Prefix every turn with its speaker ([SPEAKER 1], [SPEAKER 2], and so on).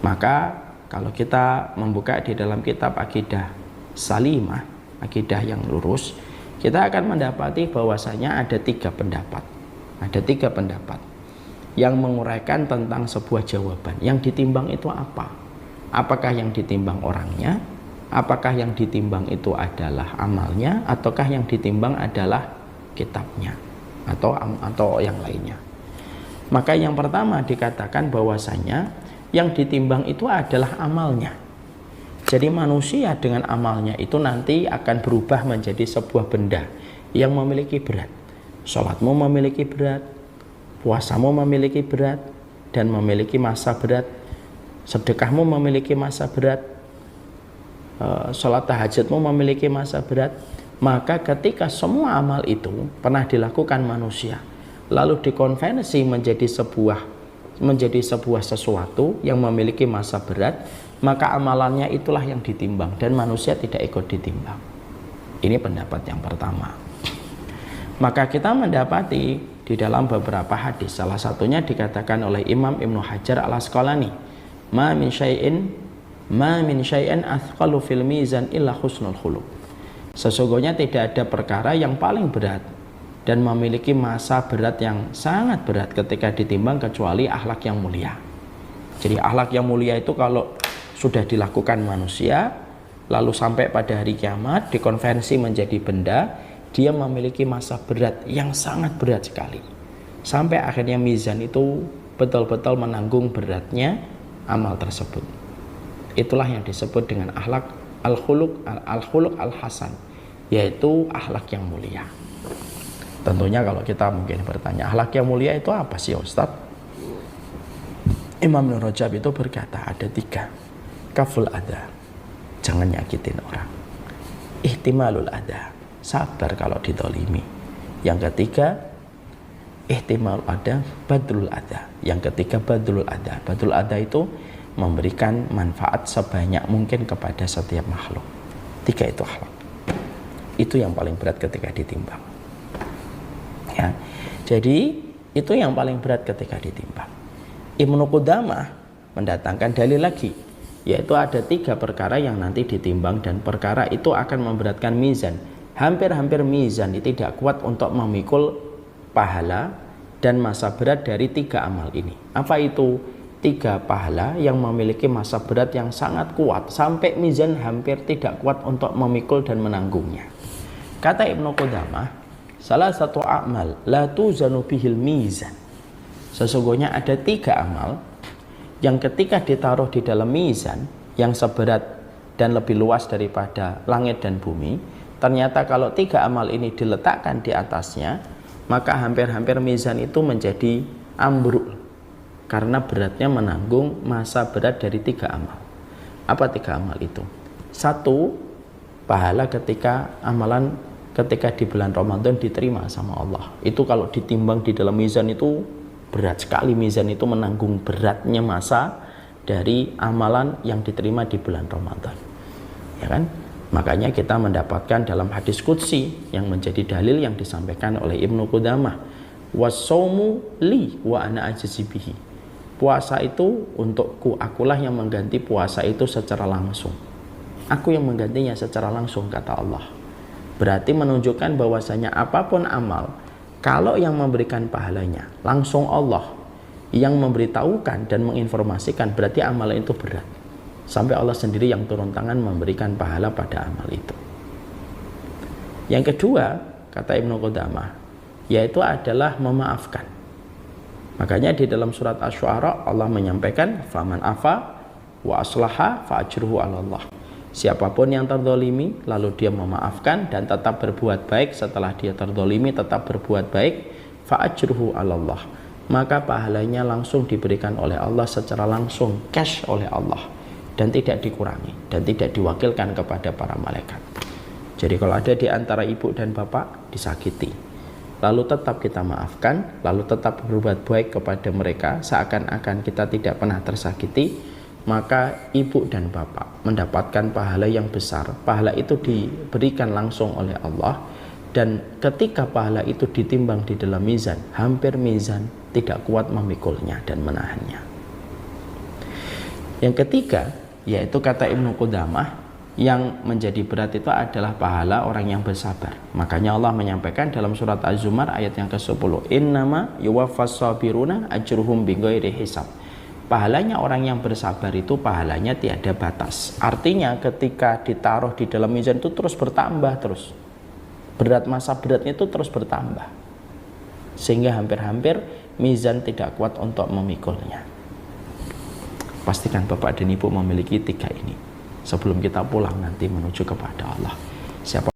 [SPEAKER 1] Maka kalau kita membuka di dalam kitab Aqidah Salimah, akidah yang lurus, kita akan mendapati bahwasanya ada tiga pendapat. Ada tiga pendapat yang menguraikan tentang sebuah jawaban. Yang ditimbang itu apa? Apakah yang ditimbang orangnya? Apakah yang ditimbang itu adalah amalnya? Ataukah yang ditimbang adalah kitabnya? Atau yang lainnya? Maka yang pertama dikatakan bahwasanya yang ditimbang itu adalah amalnya. Jadi manusia dengan amalnya itu nanti akan berubah menjadi sebuah benda yang memiliki berat. Sholatmu memiliki berat, puasamu memiliki berat, dan memiliki masa berat. Sedekahmu memiliki masa berat, sholat tahajudmu memiliki masa berat. Maka ketika semua amal itu pernah dilakukan manusia, lalu dikonversi menjadi sebuah sesuatu yang memiliki masa berat, maka amalannya itulah yang ditimbang dan manusia tidak ikut ditimbang. Ini pendapat yang pertama. Maka kita mendapati di dalam beberapa hadis, salah satunya dikatakan oleh Imam Ibnu Hajar Al-Asqalani, ma min syai'in athqalu fil mizan illa husnul khuluq. Sesungguhnya tidak ada perkara yang paling berat dan memiliki masa berat yang sangat berat ketika ditimbang kecuali akhlak yang mulia. Jadi akhlak yang mulia itu kalau sudah dilakukan manusia, lalu sampai pada hari kiamat dikonversi menjadi benda, dia memiliki masa berat yang sangat berat sekali. Sampai akhirnya mizan itu betul-betul menanggung beratnya amal tersebut. Itulah yang disebut dengan akhlak al-khuluq al-hasan, yaitu akhlak yang mulia. Tentunya kalau kita mungkin bertanya, akhlak yang mulia itu apa sih Ustaz? Imam Ibnu Rajab itu berkata ada tiga. Kaful adha, jangan nyakitin orang. Ihtimalul adha, sabar kalau ditolimi. Yang ketiga, ihtimal adha, badrul adha. Yang ketiga, badrul adha. Badrul adha itu memberikan manfaat sebanyak mungkin kepada setiap makhluk. Tiga itu akhlak. Itu yang paling berat ketika ditimbang. Ya, jadi itu yang paling berat ketika ditimbang. Ibnu Qudamah mendatangkan dalil lagi, yaitu ada tiga perkara yang nanti ditimbang dan perkara itu akan memberatkan mizan. Hampir-hampir mizan tidak kuat untuk memikul pahala dan masa berat dari tiga amal ini. Apa itu? Tiga pahala yang memiliki masa berat yang sangat kuat sampai mizan hampir tidak kuat untuk memikul dan menanggungnya. Kata Ibnu Qudamah, salah satu amal la tuzanu bihil mizan. Sesungguhnya ada tiga amal yang ketika ditaruh di dalam mizan yang seberat dan lebih luas daripada langit dan bumi, ternyata kalau tiga amal ini diletakkan di atasnya, maka hampir-hampir mizan itu menjadi ambruk karena beratnya menanggung masa berat dari tiga amal. Apa tiga amal itu? Satu, pahala ketika di bulan Ramadan diterima sama Allah. Itu kalau ditimbang di dalam mizan itu berat sekali. Mizan itu menanggung beratnya masa dari amalan yang diterima di bulan Ramadan. Ya kan? Makanya kita mendapatkan dalam hadis qudsi yang menjadi dalil yang disampaikan oleh Ibnu Qudamah, wasaumu li wa ana ajzi bihi. Puasa itu untukku, akulah yang mengganti puasa itu secara langsung. Aku yang menggantinya secara langsung, kata Allah. Berarti menunjukkan bahwasanya apapun amal, kalau yang memberikan pahalanya langsung Allah, yang memberitahukan dan menginformasikan, berarti amal itu berat. Sampai Allah sendiri yang turun tangan memberikan pahala pada amal itu. Yang kedua, kata Ibnu Qudamah, yaitu adalah memaafkan. Makanya di dalam surat Asy-Syu'ara Allah menyampaikan, faman afa wa aslaha fa ajruhu 'ala Allah. Siapapun yang terzalimi lalu dia memaafkan dan tetap berbuat baik setelah dia terzalimi, tetap berbuat baik, fa ajruhu 'ala Allah. Maka pahalanya langsung diberikan oleh Allah secara langsung, cash oleh Allah, dan tidak dikurangi dan tidak diwakilkan kepada para malaikat. Jadi kalau ada di antara ibu dan bapak disakiti, lalu tetap kita maafkan, lalu tetap berbuat baik kepada mereka seakan-akan kita tidak pernah tersakiti, maka ibu dan bapak mendapatkan pahala yang besar. Pahala itu diberikan langsung oleh Allah, dan ketika pahala itu ditimbang di dalam mizan, hampir mizan tidak kuat memikulnya dan menahannya. Yang ketiga, yaitu kata Ibnu Qudamah, yang menjadi berat itu adalah pahala orang yang bersabar. Makanya Allah menyampaikan dalam surat Az-Zumar ayat yang ke-10, innama yuwaffas sabiruna ajruhum bighairi hisab. Pahalanya orang yang bersabar itu pahalanya tiada batas. Artinya ketika ditaruh di dalam mizan itu terus bertambah terus. Berat, masa beratnya itu terus bertambah. Sehingga hampir-hampir mizan tidak kuat untuk memikulnya. Pastikan Bapak dan Ibu memiliki 3 ini sebelum kita pulang nanti menuju kepada Allah. Siapa